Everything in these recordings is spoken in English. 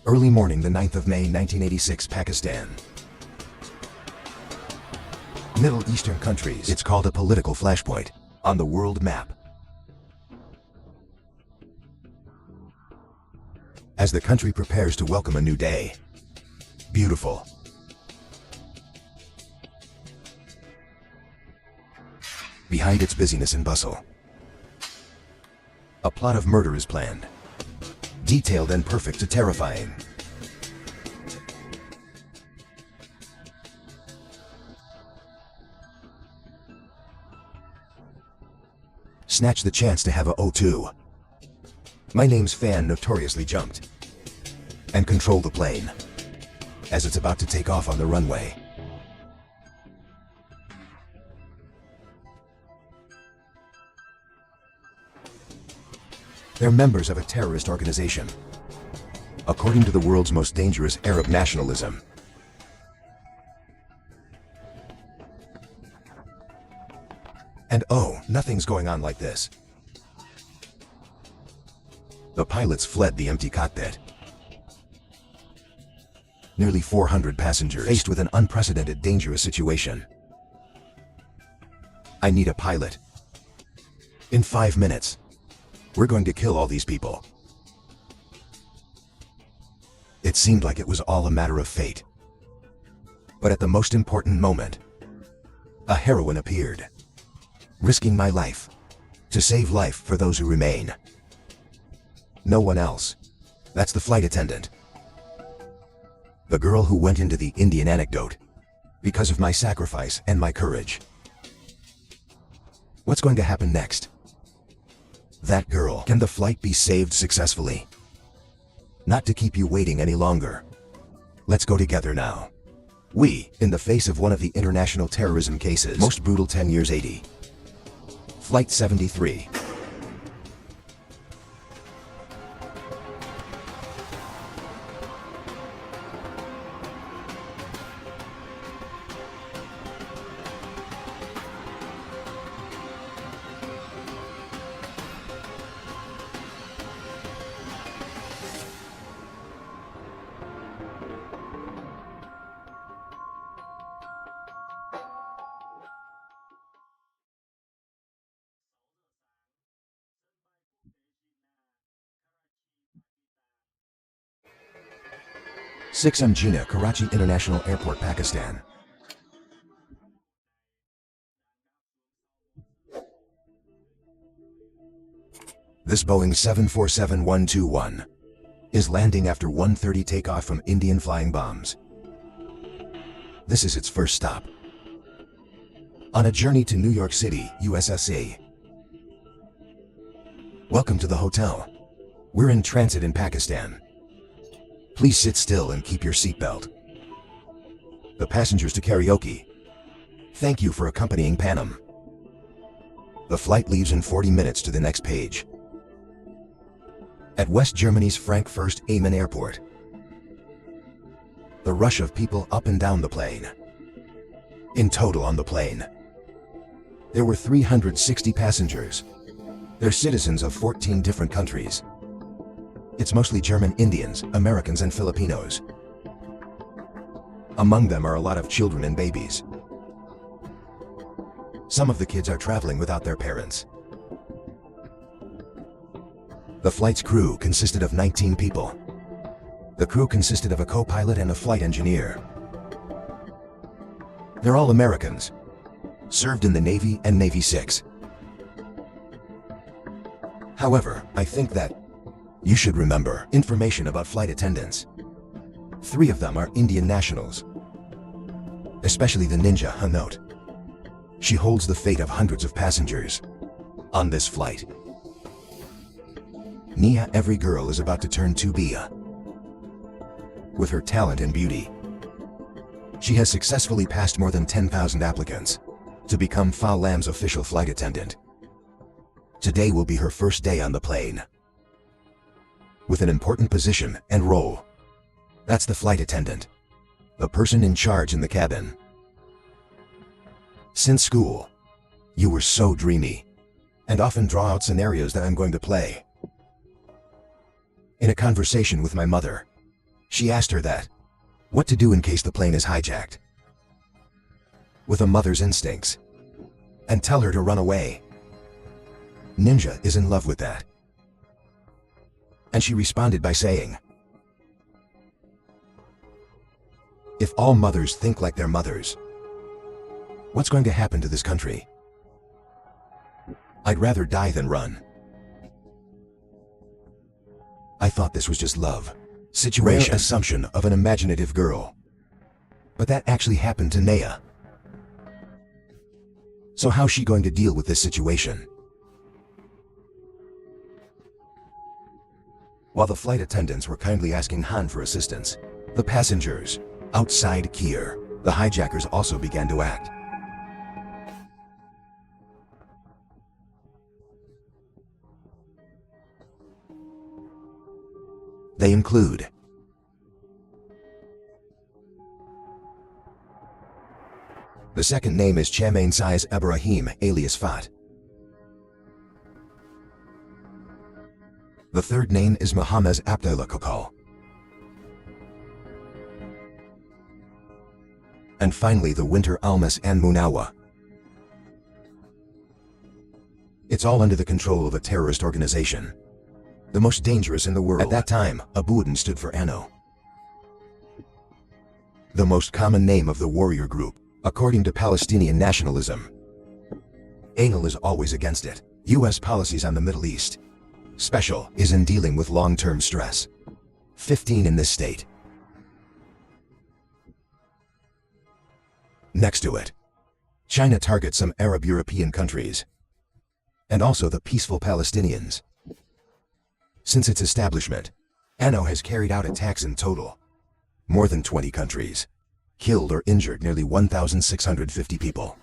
Early morning, the 9th of May, 1986, Pakistan. Middle Eastern countries. It's called a political flashpoint on the world map. As the country prepares to welcome a new day. Beautiful. Behind its busyness and bustle, a plot of murder is planned. Detailed and perfect to terrifying. Snatch the chance to have a O2. My name's Fan notoriously jumped and control the plane as it's about to take off on the runway. They're members of a terrorist organization, according to the world's most dangerous Arab nationalism. And oh, nothing's going on like this. The pilots fled the empty cockpit. Nearly 400 passengers faced with an unprecedented dangerous situation. I need a pilot. In 5 minutes. We're going to kill all these people. It seemed like it was all a matter of fate. But at the most important moment, a heroine appeared, risking my life to save life for those who remain. No one else. That's the flight attendant. The girl who went into the Indian anecdote because of my sacrifice and my courage. What's going to happen next? That girl. Can the flight be saved successfully? Not to keep you waiting any longer. Let's go together now. We, in the face of one of the international terrorism cases, most brutal 10 years 80. Flight 73. Jinnah, Karachi International Airport, Pakistan. This Boeing 747-121 is landing after 1:30 takeoff from Indian flying bombs. This is its first stop on a journey to New York City, USSA. Welcome to the hotel. We're in transit in Pakistan. Please sit still and keep your seatbelt. The passengers to karaoke. Thank you for accompanying Panam. The flight leaves in 40 minutes to the next page. At West Germany's Frankfurt-Am Airport. The rush of people up and down the plane. In total on the plane, there were 360 passengers. They're citizens of 14 different countries. It's mostly German Indians, Americans, and Filipinos. Among them are a lot of children and babies. Some of the kids are traveling without their parents. The flight's crew consisted of 19 people. The crew consisted of a co-pilot and a flight engineer. They're all Americans, served in the Navy and Navy SEALs. However, I think that you should remember information about flight attendants. 3 of them are Indian nationals, especially the ninja Hanot. She holds the fate of hundreds of passengers on this flight. Nia, every girl is about to turn to Bia. With her talent and beauty, she has successfully passed more than 10,000 applicants to become Fa Lam's official flight attendant. Today will be her first day on the plane, with an important position and role. That's the flight attendant, the person in charge in the cabin. Since school, you were so dreamy and often draw out scenarios that I'm going to play. In a conversation with my mother, She asked her that. What to do in case the plane is hijacked. With a mother's instincts. And tell her to run away. Ninja is in love with that. And she responded by saying, if all mothers think like their mothers, what's going to happen to this country? I'd rather die than run. I thought this was just love. Situation. Rare assumption of an imaginative girl. But that actually happened to Naya. So how's she going to deal with this situation? While the flight attendants were kindly asking Han for assistance, the passengers, outside Kier, the hijackers also began to act. They include the second name is Chamain Sais Ibrahim alias Fat. The third name is Mohammed Abdullah Kokal. And finally the Winter Almas and Munawa. It's all under the control of a terrorist organization. The most dangerous in the world. At that time, Abu'adin stood for Ano. The most common name of the warrior group, according to Palestinian nationalism. Anal is always against it. U.S. policies on the Middle East. Special is in dealing with long-term stress. 15 in this state. Next to it, China targets some Arab European countries. And also the peaceful Palestinians. Since its establishment, ANO has carried out attacks in total. More than 20 countries. Killed or injured nearly 1,650 people.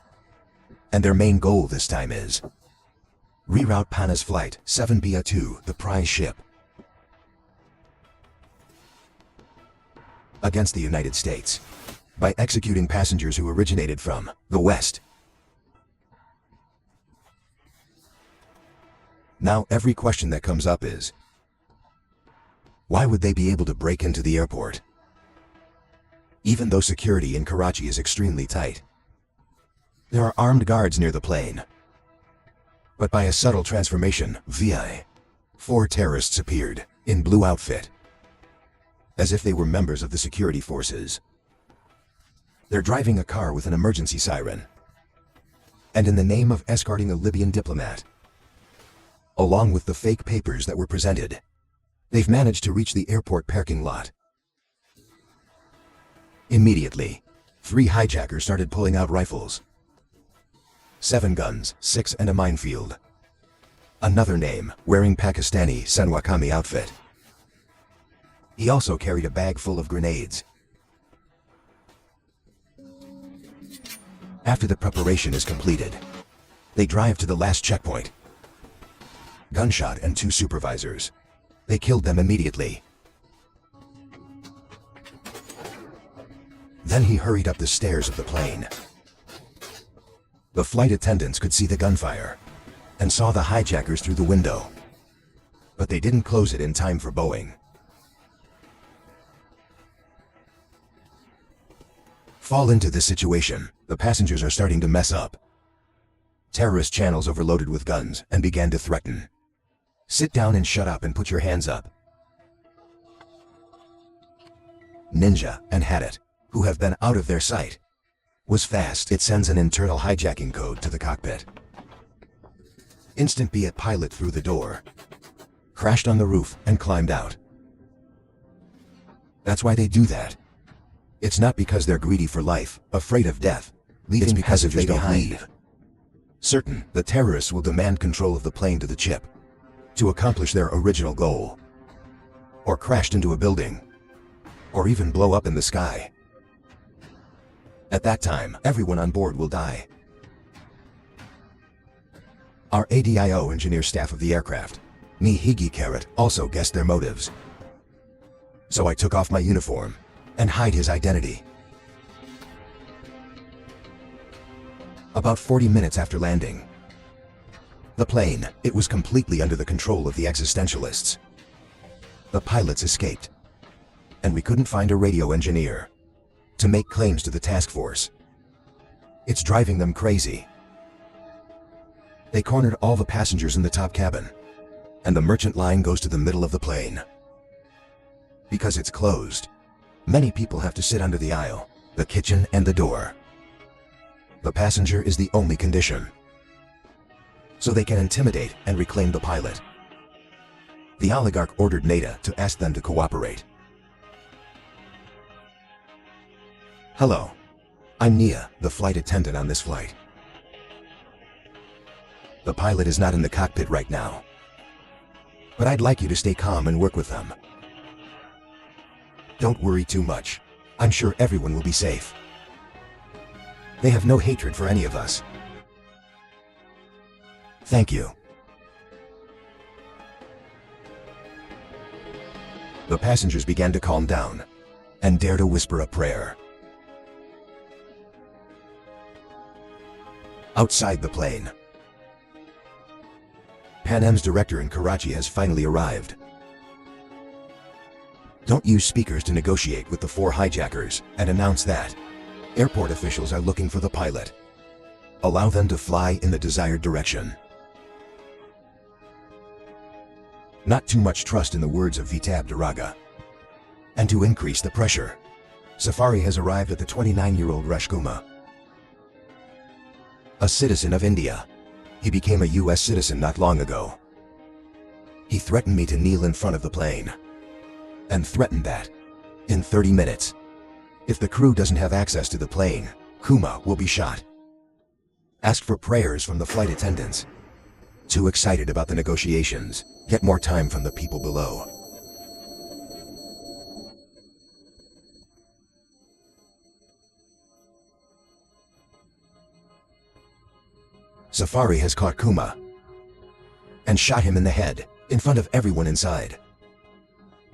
And their main goal this time is reroute Pana's Flight 7BA2, the prize ship, against the United States by executing passengers who originated from the West. Now every question that comes up is, why would they be able to break into the airport? Even though security in Karachi is extremely tight. There are armed guards near the plane. But by a subtle transformation, VI, 4 terrorists appeared, in blue outfit. As if they were members of the security forces. They're driving a car with an emergency siren. And in the name of escorting a Libyan diplomat, along with the fake papers that were presented, they've managed to reach the airport parking lot. Immediately, 3 hijackers started pulling out rifles. 7 guns, 6 and a minefield. Another name, wearing Pakistani Sanwakami outfit. He also carried a bag full of grenades. After the preparation is completed, they drive to the last checkpoint. Gunshot and 2 supervisors. They killed them immediately. Then he hurried up the stairs of the plane. The flight attendants could see the gunfire and saw the hijackers through the window. But they didn't close it in time for Boeing. Fall into this situation, the passengers are starting to mess up. Terrorist channels overloaded with guns and began to threaten. Sit down and shut up and put your hands up. Ninja and Hadit, who have been out of their sight, was fast. It sends an internal hijacking code to the cockpit. Instant be it pilot through the door, crashed on the roof and climbed out. That's why they do that. It's not because they're greedy for life, afraid of death, leaving because if they don't leave. Certain, the terrorists will demand control of the plane to the chip, to accomplish their original goal. Or crashed into a building. Or even blow up in the sky. At that time, everyone on board will die. Our ADIO engineer staff of the aircraft, Higi Carrot, also guessed their motives. So I took off my uniform and hide his identity. About 40 minutes after landing, the plane, it was completely under the control of the existentialists. The pilots escaped. and we couldn't find a radio engineer to make claims to the task force. It's driving them crazy. They cornered all the passengers in the top cabin, and the merchant line goes to the middle of the plane. Because it's closed, many people have to sit under the aisle, the kitchen, and the door. The passenger is the only condition, so they can intimidate and reclaim the pilot. The oligarch ordered Nada to ask them to cooperate. Hello, I'm Nia, the flight attendant on this flight. The pilot is not in the cockpit right now, but I'd like you to stay calm and work with them. Don't worry too much. I'm sure everyone will be safe. They have no hatred for any of us. Thank you. The passengers began to calm down and dare to whisper a prayer. Outside the plane, Pan Am's director in Karachi has finally arrived. Don't use speakers to negotiate with the 4 hijackers and announce that airport officials are looking for the pilot. Allow them to fly in the desired direction. Not too much trust in the words of Vitab Daraga. And to increase the pressure, Safari has arrived at the 29-year-old Rashkumar, a citizen of India. He became a US citizen not long ago. He threatened me to kneel in front of the plane, and threatened that, in 30 minutes, if the crew doesn't have access to the plane, Kuma will be shot. Ask for prayers from the flight attendants. Too excited about the negotiations. Get more time from the people below. Safari has caught Kuma and shot him in the head, in front of everyone inside.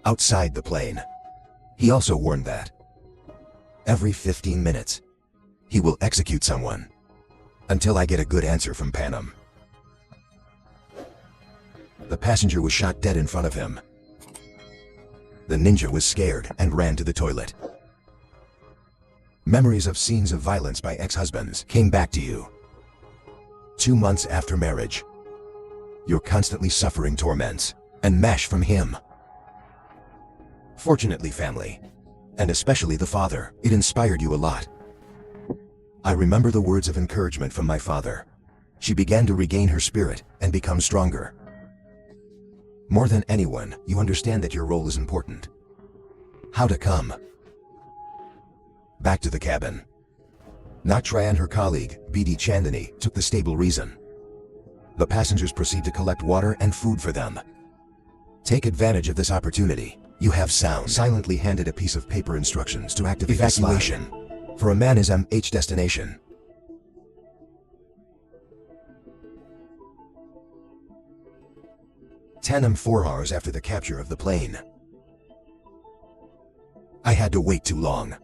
Outside the plane, he also warned that every 15 minutes, he will execute someone, until I get a good answer from Pan Am. The passenger was shot dead in front of him. The ninja was scared and ran to the toilet. Memories of scenes of violence by ex-husbands came back to you. 2 months after marriage, you're constantly suffering torments and mash from him. Fortunately, family, and especially the father, it inspired you a lot. I remember the words of encouragement from my father. She began to regain her spirit and become stronger. More than anyone, you understand that your role is important. How to come back to the cabin. Naktra and her colleague, B.D. Chandani, took the stable reason. The passengers proceed to collect water and food for them. Take advantage of this opportunity. You have silently handed a piece of paper instructions to activate evacuation for a man's MH destination. Tanam 4 hours after the capture of the plane. I had to wait too long.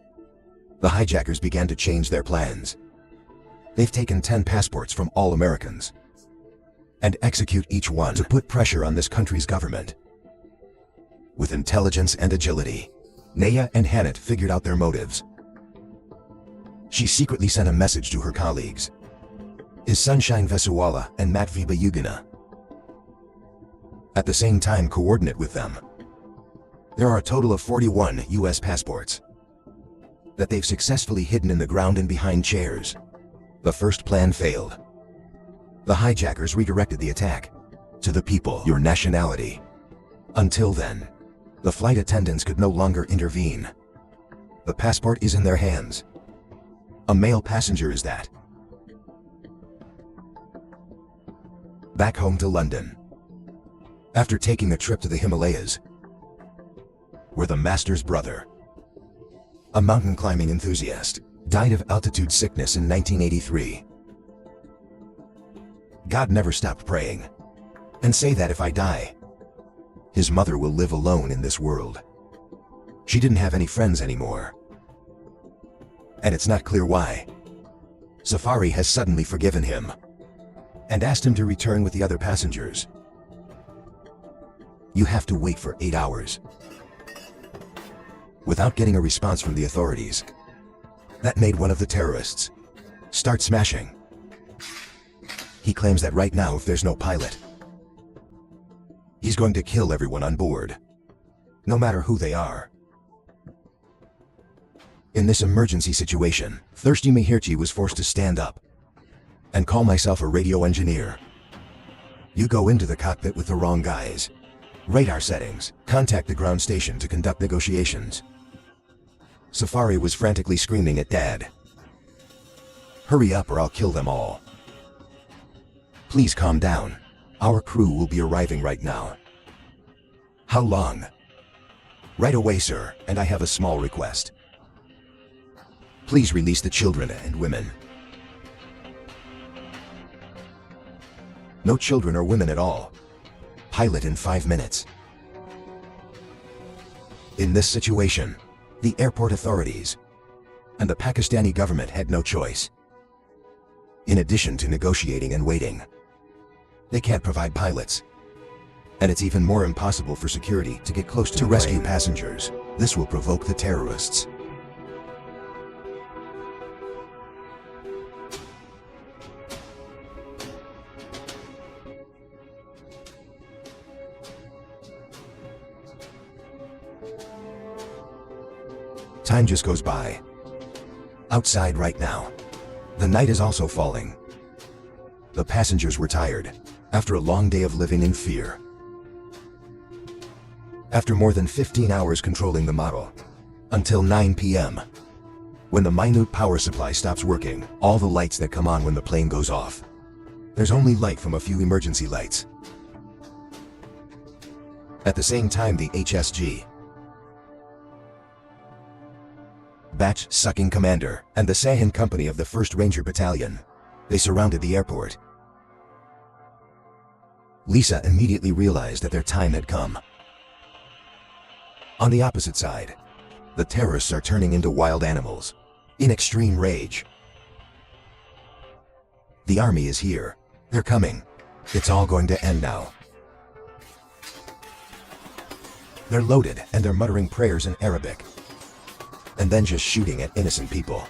The hijackers began to change their plans. They've taken 10 passports from all Americans and execute each one to put pressure on this country's government. With intelligence and agility, Naya and Hanat figured out their motives. She secretly sent a message to her colleagues, is Sunshine Vesuwala and Matviba Yugana. At the same time, coordinate with them. There are a total of 41 US passports that they've successfully hidden in the ground and behind chairs. The first plan failed. The hijackers redirected the attack to the people, your nationality. Until then, the flight attendants could no longer intervene. The passport is in their hands. A male passenger is that. Back home to London. After taking a trip to the Himalayas, where the master's brother, a mountain climbing enthusiast, died of altitude sickness in 1983. God never stopped praying and say that if I die, his mother will live alone in this world. She didn't have any friends anymore. And it's not clear why. Safari has suddenly forgiven him and asked him to return with the other passengers. You have to wait for 8 hours. without getting a response from the authorities. That made one of the terrorists start smashing. He claims that right now, if there's no pilot, he's going to kill everyone on board, no matter who they are. In this emergency situation, Thirsty Mihirchi was forced to stand up and call myself a radio engineer. You go into the cockpit with the wrong guys. Radar settings. Contact the ground station to conduct negotiations. Safari was frantically screaming at Dad. Hurry up or I'll kill them all. Please calm down. Our crew will be arriving right now. How long? Right away, sir, and I have a small request. Please release the children and women. No children or women at all. Pilot in 5 minutes. In this situation, the airport authorities and the Pakistani government had no choice. In addition to negotiating and waiting, they can't provide pilots. And it's even more impossible for security to get close to rescue passengers. This will provoke the terrorists. Time just goes by. Outside right now, the night is also falling. The passengers were tired after a long day of living in fear. After more than 15 hours controlling the model, until 9 p.m., when the minute power supply stops working, all the lights that come on when the plane goes off. There's only light from a few emergency lights. At the same time, the HSG batch sucking commander and the Sahin company of the 1st Ranger Battalion, they surrounded the airport. Lisa immediately realized that their time had come. On the opposite side, the terrorists are turning into wild animals, in extreme rage. The army is here. They're coming. It's all going to end now. They're loaded and they're muttering prayers in Arabic, and then just shooting at innocent people.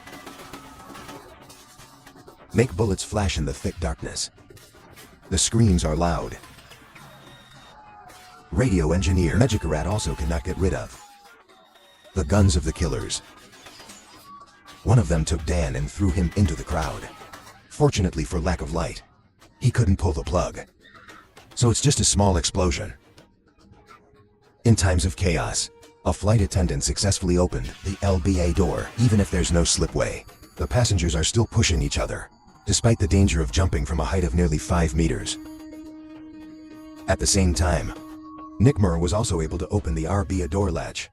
Make bullets flash in the thick darkness. The screams are loud. Radio engineer Mejicarat also cannot get rid of the guns of the killers. One of them took Dan and threw him into the crowd. Fortunately, for lack of light, he couldn't pull the plug, so it's just a small explosion. In times of chaos, a flight attendant successfully opened the LBA door. Even if there's no slipway, the passengers are still pushing each other, despite the danger of jumping from a height of nearly 5 meters. At the same time, Nickmer was also able to open the RBA door latch.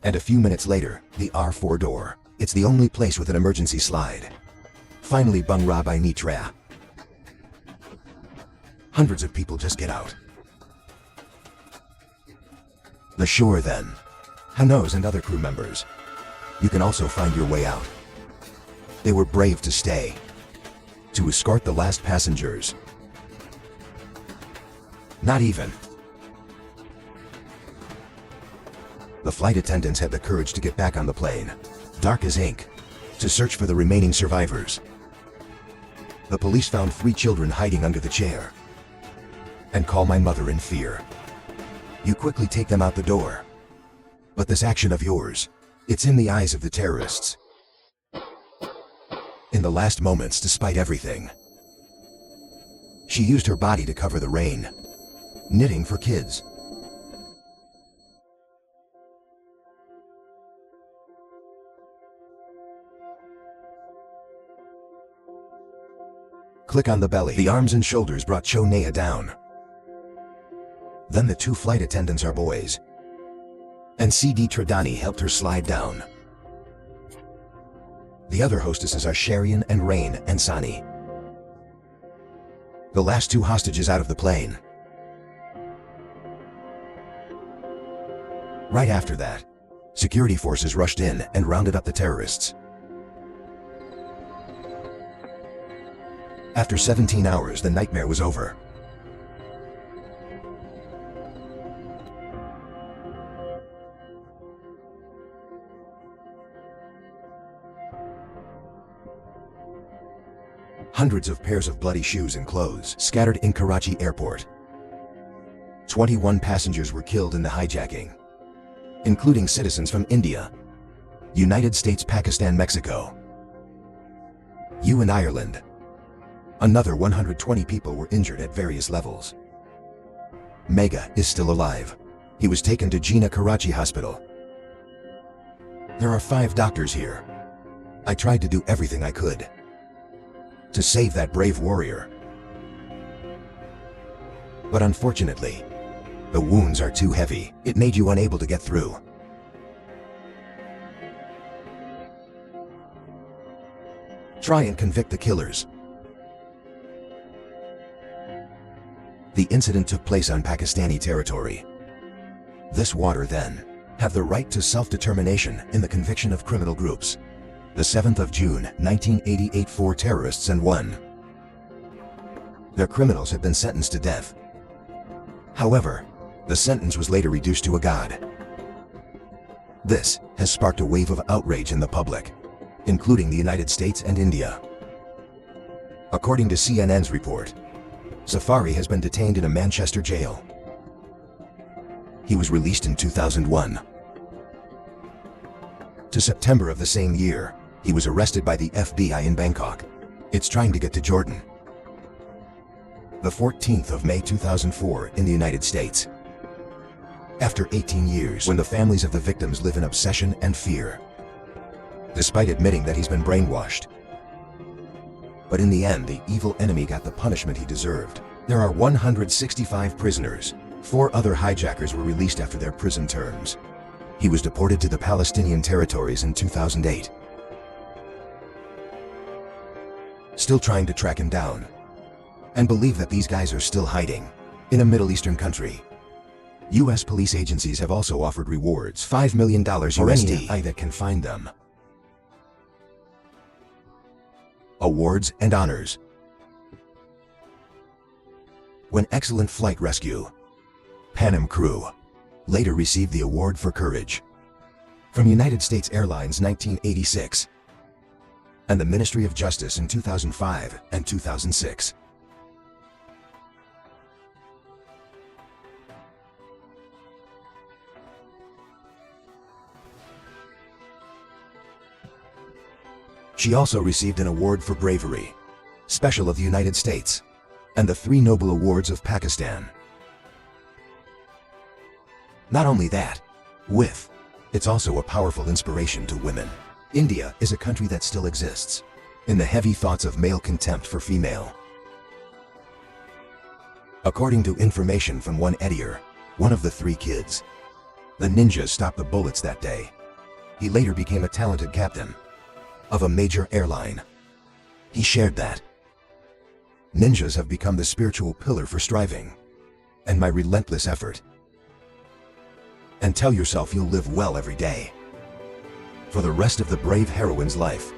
And a few minutes later, the R4 door. It's the only place with an emergency slide. Finally bung Rabbi Nitra. Hundreds of people just get out. The shore then. Hanos and other crew members. You can also find your way out. They were brave to stay, to escort the last passengers. Not even the flight attendants had the courage to get back on the plane, dark as ink, to search for the remaining survivors. The police found 3 children hiding under the chair and call my mother in fear. You quickly take them out the door. But this action of yours, it's in the eyes of the terrorists. In the last moments, despite everything, she used her body to cover the rain, knitting for kids. Click on the belly. The arms and shoulders brought Chonea down. Then the 2 flight attendants are boys, and CD Tradani helped her slide down. The other hostesses are Sharian and Rain and Sani. The last 2 hostages out of the plane. Right after that, security forces rushed in and rounded up the terrorists. After 17 hours, the nightmare was over. Hundreds of pairs of bloody shoes and clothes scattered in Karachi airport. 21 passengers were killed in the hijacking, including citizens from India, United States, Pakistan, Mexico, and Ireland. Another 120 people were injured at various levels. Mega is still alive. He was taken to Jinnah Karachi Hospital. There are 5 doctors here. I tried to do everything I could to save that brave warrior. But unfortunately, the wounds are too heavy. It made you unable to get through. Try and convict the killers. The incident took place on Pakistani territory. This water then have the right to self-determination in the conviction of criminal groups. The 7th of June, 1988, 4 terrorists and 1. Their criminals had been sentenced to death. However, the sentence was later reduced to a god. This has sparked a wave of outrage in the public, including the United States and India. According to CNN's report, Safari has been detained in a Manchester jail. He was released in 2001. To September of the same year, he was arrested by the FBI in Bangkok. It's trying to get to Jordan. The 14th of May 2004 in the United States. After 18 years, when the families of the victims live in obsession and fear, despite admitting that he's been brainwashed. But in the end, the evil enemy got the punishment he deserved. There are 165 prisoners. 4 other hijackers were released after their prison terms. He was deported to the Palestinian territories in 2008. Still trying to track him down. And believe that these guys are still hiding in a Middle Eastern country. U.S. police agencies have also offered rewards, $5 million USD, that can find them. Awards and honors. When excellent flight rescue, Pan Am crew later received the Award for Courage from United States Airlines 1986 and the Ministry of Justice in 2005 and 2006. She also received an award for bravery, Special of the United States, and the 3 Noble Awards of Pakistan. Not only that, it's also a powerful inspiration to women. India is a country that still exists in the heavy thoughts of male contempt for female. According to information from one editor, one of the 3 kids, the ninjas stopped the bullets that day. He later became a talented captain of a major airline. He shared that ninjas have become the spiritual pillar for striving and my relentless effort. And tell yourself you'll live well every day for the rest of the brave heroine's life.